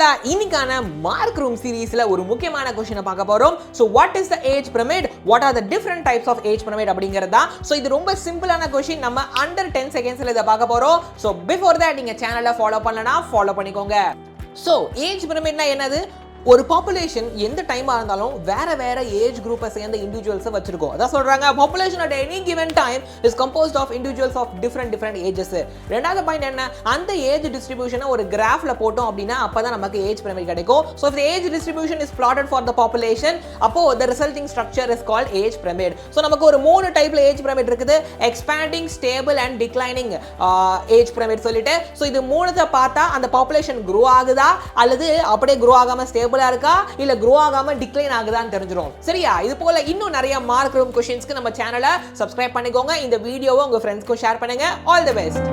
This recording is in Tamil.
நண்பர்களா இன்னைக்கான மார்க் ரூம் சீரிஸ்ல ஒரு முக்கியமான क्वेश्चन பார்க்க போறோம். So what is the age pyramid? What are the different types of age pyramid அப்படிங்கறதா. So இது ரொம்ப சிம்பிளான क्वेश्चन, நம்ம under 10 செகண்ட்ஸ்ல இத பார்க்க போறோம். So before that நீங்க சேனலை ஃபாலோ பண்ணலனா ஃபாலோ பண்ணிக்கோங்க. So age pyramidனா என்னது? ஒரு பாப்புலேஷன் எந்த டைமா இருந்தாலும் வேற வேற ஏஜ் குரூப்பை சேர்ந்த இண்டிவிஜுவல்ஸை வச்சிருக்கோம். அதான் சொல்றாங்க population at any given time is composed of individuals of different ages. ரெண்டாவது பாயிண்ட் என்ன, அந்த ஏஜ் டிஸ்ட்ரிபியூஷனை ஒரு கிராஃப்ல போட்டோம் அப்படின்னா அப்பதான் நமக்கு ஏஜ் பிரமிட் கிடைக்கும். So if the age distribution is plotted for the population, அப்போ the resulting structure is called age pyramid. So நமக்கு ஒரு 3 டைப்ல ஏஜ் பிரமிட் இருக்குது, expanding, stable and declining age pyramid சொல்லிட்டு. ஸோ இது மூணுத்தை பார்த்தா அந்த பாப்புலேஷன் க்ரோ ஆகுதா அல்லது அப்படியே க்ரோ ஆகாம ஸ்டேபிள் இருக்கா இல்ல grow ஆகாம டிக்ளைன் ஆகுதான்னு தெரிஞ்சிரும். சரியா? இது போல இன்னும் நிறைய மார்க் ரூம் क्वेश्चंसக்கு நம்ம சேனலை சப்ஸ்கிரைப் பண்ணிக்கோங்க. இந்த வீடியோவை உங்க ஃப்ரெண்ட்ஸ்க்கு ஷேர் பண்ணுங்க. All the best.